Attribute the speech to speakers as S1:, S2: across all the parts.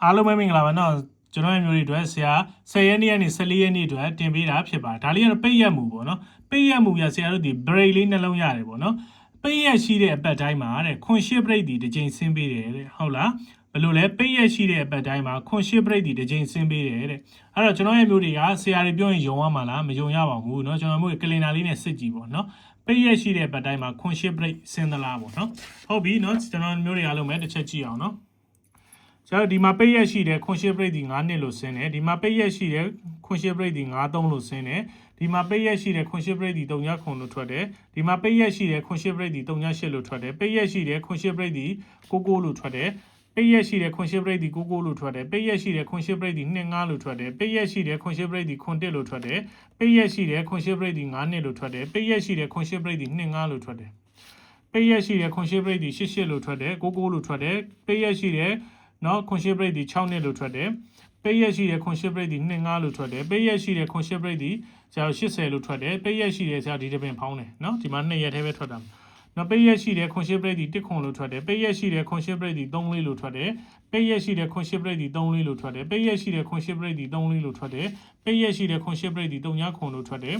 S1: အားလုံးပဲမင်္ဂလာပါနော်ကျွန်တော်ရဲ့မျိုးတွေအတွက်ဆရာ10ရက်နေ့ကနေ14ရက်နေ့အတွက်တင်ပေးတာဖြစ်ပါတယ်ဒါလေးကတော့ပိတ်ရက်မှုပေါ့နော်ပိတ်ရက်မှုရဆရာတို့ဒီ break လေးနှလုံးရတယ်ပေါ့နော်ပိတ်ရက်ရှိတဲ့အပတ်တိုင်းမှာတဲ့ခွန်ရှစ် break ဒီတစ်ချိန်ဆင်းပေးတယ်တဲ့ဟုတ်လားဘယ်လိုလဲပိတ်ရက်ရှိတဲ့အပတ်တိုင်းမှာခွန်ရှစ် break ဒီတစ်ချိန်ဆင်းပေးတယ်တဲ့အဲ့တော့ကျွန်တော်ရဲ့မျိုးတွေကဆရာတွေပြောရင်ယုံရမှာလားမယုံရပါဘူးเนาะကျွန်တော်မျိုးကလင်နာလေးနဲ့စစ်ကြည့်ပေါ့เนาะပိတ်ရက်ရှိတဲ့ပတ်တိုင်းမှာခွန်ရှစ် break ဆင်းသလားပေါ့เนาะဟုတ်ပြီเนาะကျွန်တော်မျိုးတွေအားလုံးပဲတစ်ချက်ကြည့်အောင်เนาะကျွန်တော်ဒီမှာပိတ်ရက်ရှိတဲ့ခွန်ရှစ် break ဒီ9နှစ်လို့ဆင်းတယ်ဒီမှာပိတ်ရက်ရှိတဲ့ခွန်ရှစ် break ဒီ93လို့ဆင်းတယ်ဒီမှာပိတ်ရက်ရှိတဲ့ခွန်ရှစ် break ဒီ39ခွန်လို့ထွက်တယ်ဒီမှာပိတ်ရက်ရှိတဲ့ခွန်ရှစ် break ဒီ38လို့ထွက်တယ်ပိတ်ရက်ရှိတဲ့ခွန်ရှစ် break ဒီ99လို့ထွက်တယ်ပိတ်ရက်ရှိတဲ့ခွန်ရှစ် break ဒီ99လို့ထွက်တယ်ပိတ်ရက်ရှိတဲ့ခွန်ရှစ် break ဒီ25လို့ထွက်တယ်ပိတ်ရက်ရှိတဲ့ခွန်ရှစ် break ဒီ9လို့ထွက်တယ်ပိတ်ရက်ရှိတဲ့ခွန်ရှစ် break ဒီ9နှစ်လို့ထွက်တယ်ပိတ်ရက်ရှိတဲ့ခွန်ရှစ် break ဒီ25လို့ထွက်တယ်ပိတ်ရက်ရှိတဲ့ခွန်ရှစ် break ဒီ88လို့ထွက်တယ်99လို့ထွက်တယ်ပိတ်ရက်ရှိတဲ့နော်ခွန်ရှစ် break ဒီ6နှစ်လို့ထွက်တယ်ပိတ်ရက်ရှိတဲ့ခွန်ရှစ် break ဒီ25လို့ထွက်တယ်ပိတ်ရက်ရှိတဲ့ခွန်ရှစ် break ဒီ80လို့ထွက်တယ်ပိတ်ရက်ရှိတဲ့ဒီတစ်ပင်ဖောင်းတယ်နော်ဒီမှာ2ရက်တည်းပဲထွက်တာနော်ပိတ်ရက်ရှိတဲ့ခွန်ရှစ် break ဒီ1ခွန်လို့ထွက်တယ်ပိတ်ရက်ရှိတဲ့ခွန်ရှစ် break ဒီ34လို့ထွက်တယ်ပိတ်ရက်ရှိတဲ့ခွန်ရှစ် break ဒီ34လို့ထွက်တယ်ပိတ်ရက်ရှိတဲ့ခွန်ရှစ် break ဒီ34လို့ထွက်တယ်ပိတ်ရက်ရှိတဲ့ခွန်ရှစ် break ဒီ39ခွန်လို့ထွက်တယ်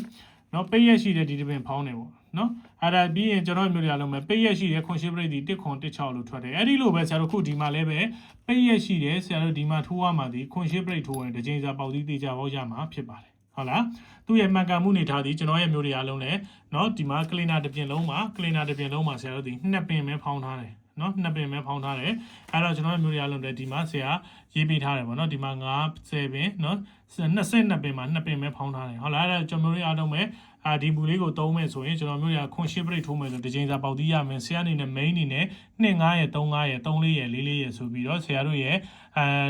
S1: နော်ပိတ်ရက်ရှိတဲ့ဒီတစ်ပင်ဖောင်းတယ်ပေါ့နော်အဲ့ဒါပြီးရင်ကျွန်တော်မျိုးတွေအားလုံးပဲပိတ်ရက်ရှိတဲ့ခွန်ရှစ် break ဒီ1ခွန်16လို့ထွက်တယ်အဲ့ဒီလိုပဲဆရာတို့ခုဒီမှာလည်းပဲပိတ်ရက်ရှိတယ်ဆရာတို့ဒီမှာထိုးရမှာဒီခွန်ရှစ် break ထိုးရင်တစ်ချိန်စာပေါက်သီးသေးချပေါက်ရမှာဖြစ်ပါတယ်ဟုတ်လားသူ့ရဲ့မှန်ကန်မှုနေထားသည်ကျွန်တော်ရဲ့မျိုးတွေအားလုံးလည်းเนาะဒီမှာကလင်နာတစ်ပြင်လုံးမှာဆရာတို့ဒီ2ပင်ပဲဖောင်းထားတယ်เนาะ2ပင်ပဲဖောင်းထားတယ်အဲ့တော့ကျွန်တော်ရဲ့မျိုးတွေအားလုံးလည်းဒီမှာဆရာရေးပေးထားတယ်ပေါ့เนาะဒီမှာ90ပင်เนาะ22ပင်မှာ2ပင်ပဲဖောင်းထားတယ်ဟုတ်လားအဲ့ဒါကျွန်တော်တို့အားလုံးပဲဒီမူလေးကိုသုံးမယ်ဆိုရင်ကျွန်တော်မျိုးတွေကခွန်ရှစ် break ထိုးမယ်ဆိုတစ်ချိန်စာပေါက်သီးရမယ်ဆရာအနေနဲ့ main အနေနဲ့25ရဲ့35ရဲ့34ရဲ့44ရဲ့ဆိုပြီးတော့ဆရာတို့ရဲ့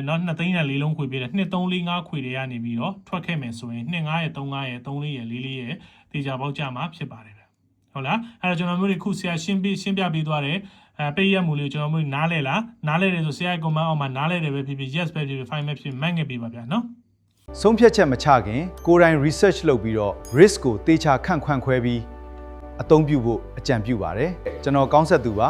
S1: เนาะ2သိန်းနဲ့4လုံးခွေပေးတယ်2345ခွေတွေကနေပြီးတော့ထွက်ခဲ့မယ်ဆိုရင်25ရဲ့35ရဲ့34ရဲ့44ရဲ့တေချာပေါက်ကြမှာဖြစ်ပါတယ်ဗျဟုတ်လားအဲ့တော့ကျွန်တော်မျိုးတွေခုဆရာရှင်းပြပေးသွားတယ်ပိတ်ရက်မူလေးကျွန်တော်မျိုးနားလဲလားနားလဲတယ်ဆိုဆရာရဲ့ comment အောက်မှာနားလဲတယ်ပဲဖြစ်ဖြစ် yes ပဲဖြစ်ဖြစ် fine ပဲဖြစ်မှတ်ငယ်ပေးပါဗျာနော်
S2: ဆုံးဖြတ်ချက်မချခင်ကိုယ်တိုင် research လုပ်ပြီးတော့ risk ကိုတေချာခန့်ခွဲပြီးအသုံးပြုဖို့အကြံပြုပါတယ်ကျွန်တော်ကောင်းဆက်သူပါ